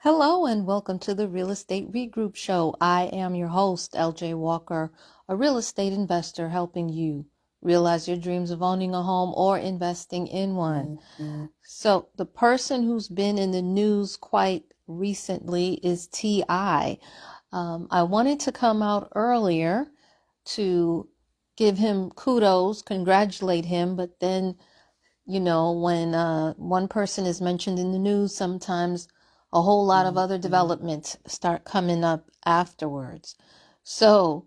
Hello and welcome to the Real Estate Regroup Show. I am your host, LJ Walker, a real estate investor helping you realize your dreams of owning a home or investing in one. So the person who's been in the news quite recently is T.I. I wanted to come out earlier to give him kudos, congratulate him, but then when one person is mentioned in the news, sometimes a whole lot of other developments start coming up afterwards. So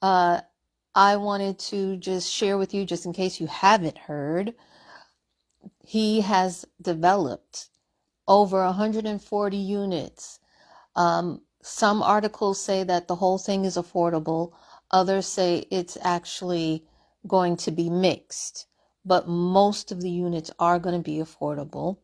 I wanted to just share with you, just in case you haven't heard, he has developed over 140 units. Some articles say that the whole thing is affordable. Others say it's actually going to be mixed, but most of the units are going to be affordable.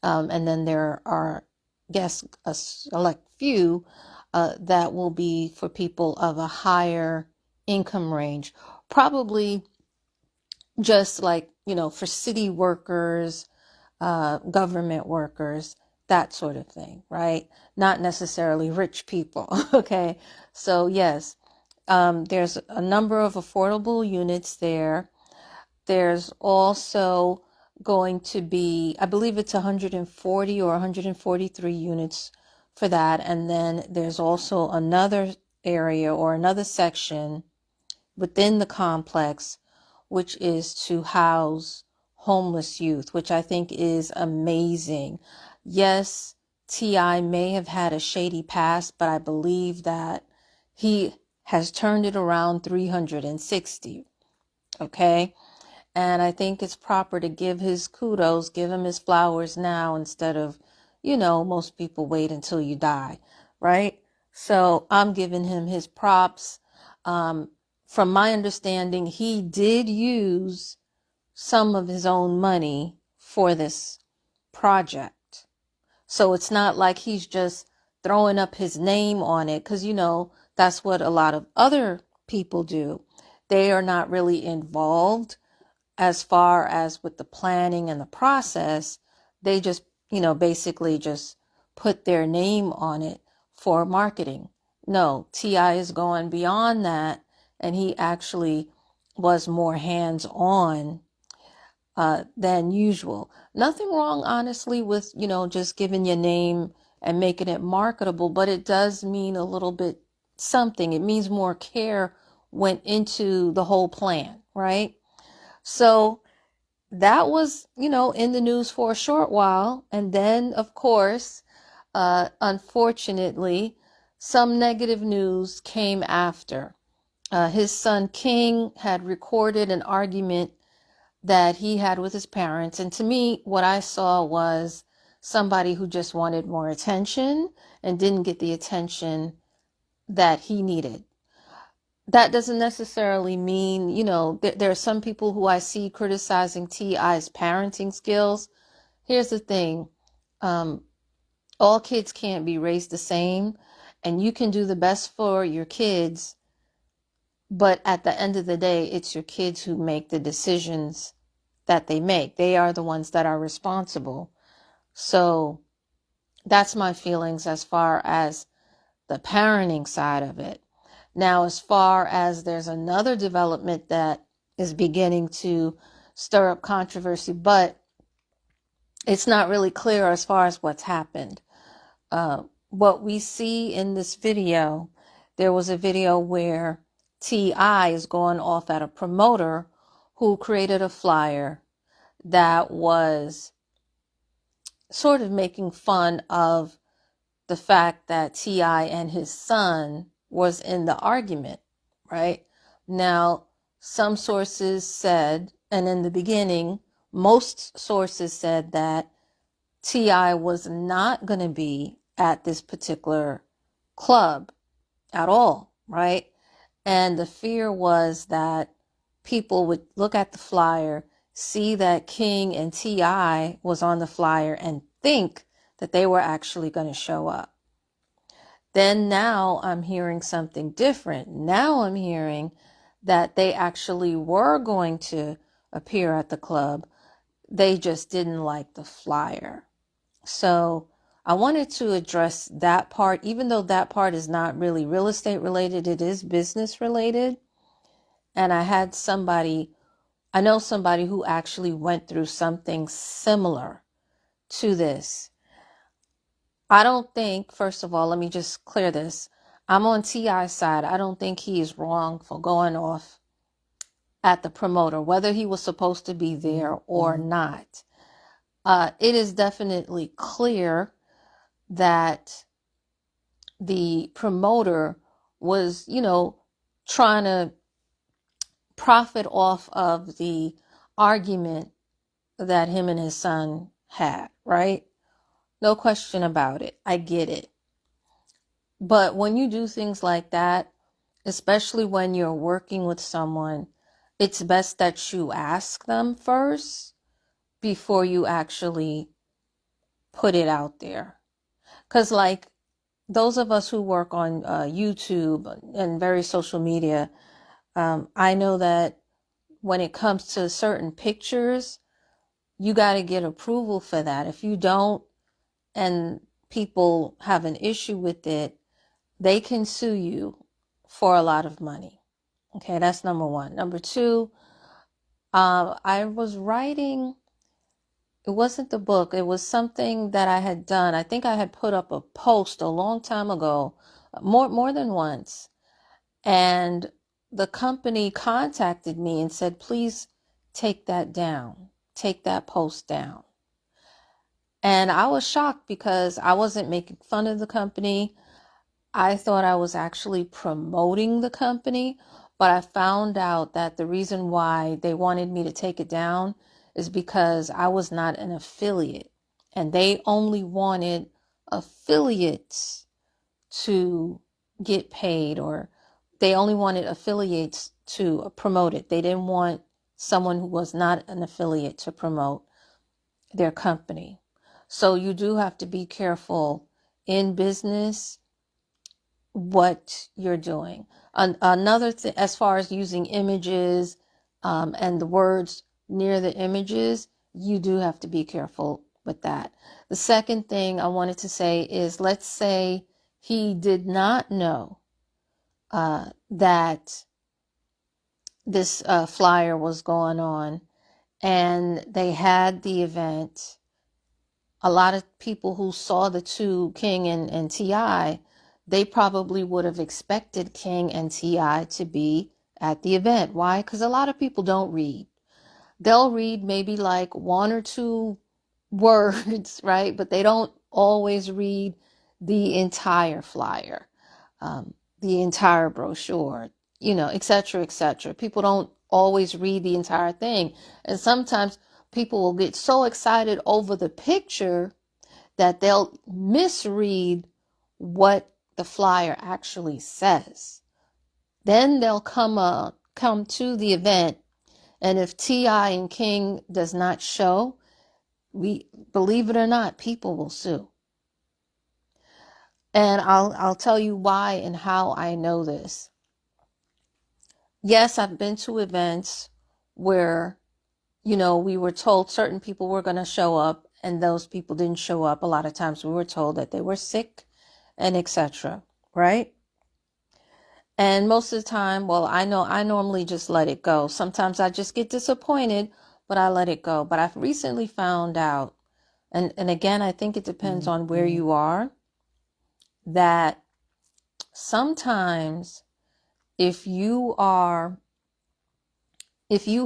And then there are, I guess, a select few that will be for people of a higher income range. Probably just like, for city workers, government workers, that sort of thing, right? Not necessarily rich people. Okay. So yes, there's a number of affordable units there. There's also going to be, I believe it's 140 or 143 units for that. And then there's also another area or another section within the complex, which is to house homeless youth, which I think is amazing. Yes, T.I. may have had a shady past, but I believe that he has turned it around 360. Okay. And I think it's proper to give his kudos, give him his flowers now instead of, most people wait until you die, right? So I'm giving him his props. From my understanding, he did use some of his own money for this project. So it's not like he's just throwing up his name on it because, that's what a lot of other people do. They are not really involved as far as with the planning and the process. They just, basically just put their name on it for marketing. No, T.I. is going beyond that, and he actually was more hands-on than usual. Nothing wrong, honestly, with, just giving your name and making it marketable, but it does mean a little bit something. It means more care went into the whole plan, right? So that was, in the news for a short while. And then, of course, unfortunately, some negative news came after. His son King had recorded an argument that he had with his parents. And to me, what I saw was somebody who just wanted more attention and didn't get the attention that he needed. That doesn't necessarily mean, there are some people who I see criticizing T.I.'s parenting skills. Here's the thing. All kids can't be raised the same, and you can do the best for your kids, but at the end of the day, it's your kids who make the decisions that they make. They are the ones that are responsible. So that's my feelings as far as the parenting side of it. Now, as far as there's another development that is beginning to stir up controversy, but it's not really clear as far as what's happened. What we see in this video, there was a video where T.I. is going off at a promoter who created a flyer that was sort of making fun of the fact that T.I. and his son was in the argument, right? Now, some sources said, and in the beginning, most sources said that T.I. was not going to be at this particular club at all, right? And the fear was that people would look at the flyer, see that King and T.I. was on the flyer, and think that they were actually going to show up. Then now I'm hearing something different. Now I'm hearing that they actually were going to appear at the club. They just didn't like the flyer. So I wanted to address that part, even though that part is not really real estate related, it is business related. And I know somebody who actually went through something similar to this. I don't think, first of all, let me just clear this. I'm on T.I.'s side. I don't think he is wrong for going off at the promoter, whether he was supposed to be there or not. It is definitely clear that the promoter was, trying to profit off of the argument that him and his son had, right? No question about it. I get it. But when you do things like that, especially when you're working with someone, it's best that you ask them first before you actually put it out there. Because like those of us who work on YouTube and various social media, I know that when it comes to certain pictures, you got to get approval for that. If you don't, and people have an issue with it, they can sue you for a lot of money. Okay, that's number one. Number two, I was writing, it wasn't the book, it was something that I had done. I think I had put up a post a long time ago, more than once. And the company contacted me and said, please take that down, take that post down. And I was shocked because I wasn't making fun of the company. I thought I was actually promoting the company, but I found out that the reason why they wanted me to take it down is because I was not an affiliate, and they only wanted affiliates to get paid, or they only wanted affiliates to promote it. They didn't want someone who was not an affiliate to promote their company. So you do have to be careful in business what you're doing. Another thing, as far as using images and the words near the images, you do have to be careful with that. The second thing I wanted to say is, let's say he did not know that this flyer was going on and they had the event. A lot of people who saw the two, King and T.I., they probably would have expected King and T.I. to be at the event. Why? Because a lot of people don't read. They'll read maybe like one or two words, right? But they don't always read the entire flyer, the entire brochure, et cetera, et cetera. People don't always read the entire thing. And sometimes people will get so excited over the picture that they'll misread what the flyer actually says. Then they'll come to the event, and if T.I. and King does not show, we believe it or not, people will sue. And I'll tell you why and how I know this. Yes, I've been to events where, we were told certain people were going to show up and those people didn't show up. A lot of times we were told that they were sick and etc. Right? And most of the time, well, I know I normally just let it go. Sometimes I just get disappointed, but I let it go. But I've recently found out, and again, I think it depends on where you are, that sometimes if you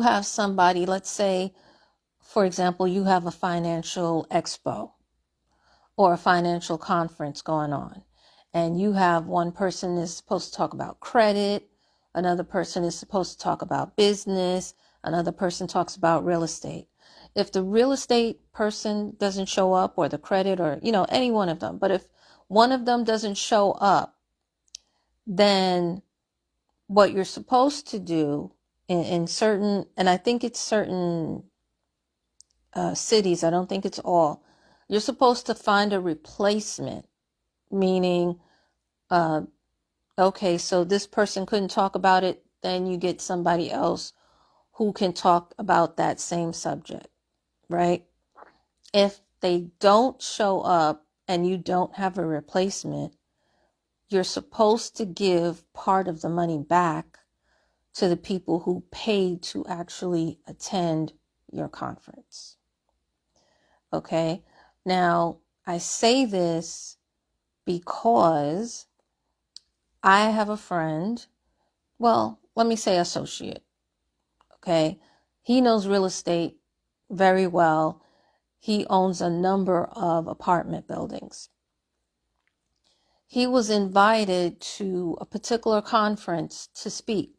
have somebody, let's say, for example, you have a financial expo or a financial conference going on, and you have one person is supposed to talk about credit, another person is supposed to talk about business, another person talks about real estate. If the real estate person doesn't show up, or the credit, or any one of them, but if one of them doesn't show up, then what you're supposed to do in certain, and I think it's certain cities, I don't think it's all, you're supposed to find a replacement, meaning, okay, so this person couldn't talk about it, then you get somebody else who can talk about that same subject, right? If they don't show up and you don't have a replacement, you're supposed to give part of the money back to the people who paid to actually attend your conference. Okay? Now, I say this because I have a friend, well, let me say associate. Okay? He knows real estate very well. He owns a number of apartment buildings. He was invited to a particular conference to speak.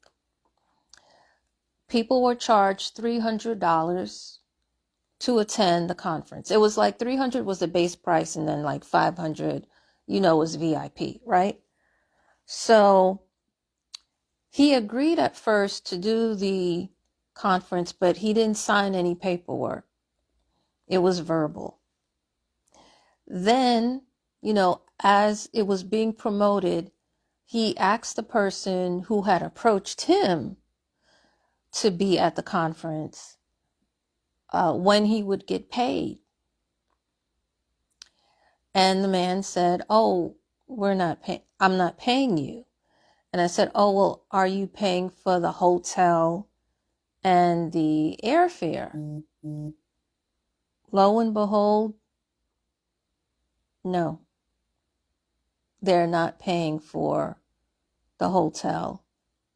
People were charged $300 to attend the conference. It was like $300 was the base price, and then like $500, was VIP, right? So he agreed at first to do the conference, but he didn't sign any paperwork. It was verbal. Then, as it was being promoted, he asked the person who had approached him to be at the conference when he would get paid. And the man said, "Oh, I'm not paying you." And I said, "Oh, well, are you paying for the hotel and the airfare?" Mm-hmm. Lo and behold, no. They're not paying for the hotel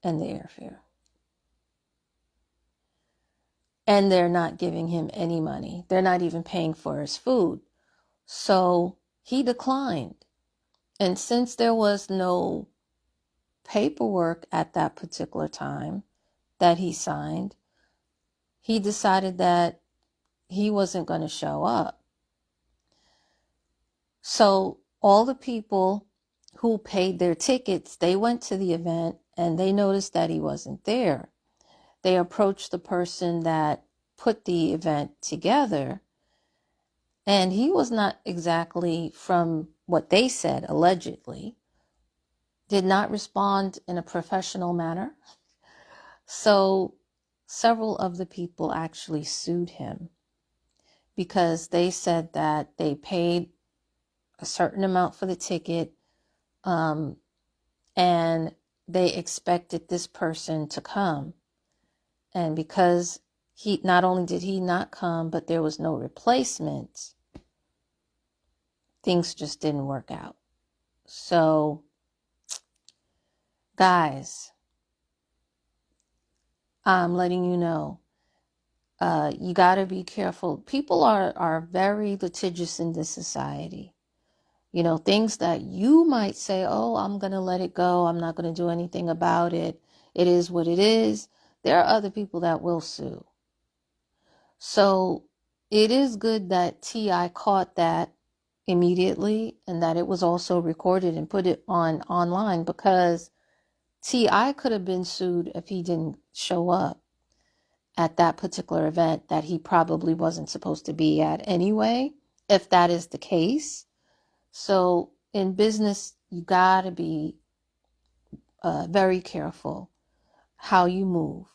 and the airfare. And they're not giving him any money. They're not even paying for his food. So he declined. And since there was no paperwork at that particular time that he signed, he decided that he wasn't going to show up. So all the people who paid their tickets, they went to the event and they noticed that he wasn't there. They approached the person that put the event together, and he was not exactly, from what they said, allegedly, did not respond in a professional manner. So several of the people actually sued him because they said that they paid a certain amount for the ticket, and they expected this person to come. And because he not only did he not come, but there was no replacement, things just didn't work out. So, guys, I'm letting you know, you got to be careful. People are very litigious in this society. Things that you might say, "Oh, I'm going to let it go. I'm not going to do anything about it. It is what it is." There are other people that will sue. So it is good that T.I. caught that immediately and that it was also recorded and put it online, because T.I. could have been sued if he didn't show up at that particular event that he probably wasn't supposed to be at anyway, if that is the case. So in business, you got to be very careful how you move.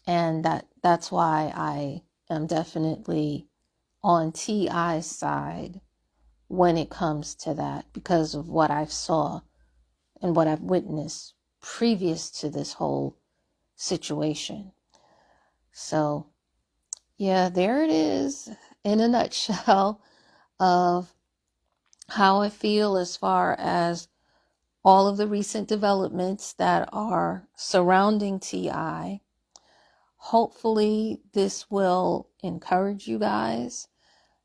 And that's why I am definitely on T.I.'s side when it comes to that, because of what I've saw and what I've witnessed previous to this whole situation. So, yeah, there it is in a nutshell of how I feel as far as all of the recent developments that are surrounding T.I. Hopefully this will encourage you guys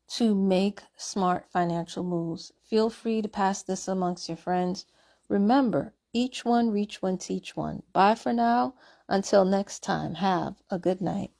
to make smart financial moves. Feel free to pass this amongst your friends. Remember, each one, reach one, teach one. Bye for now. Until next time, have a good night.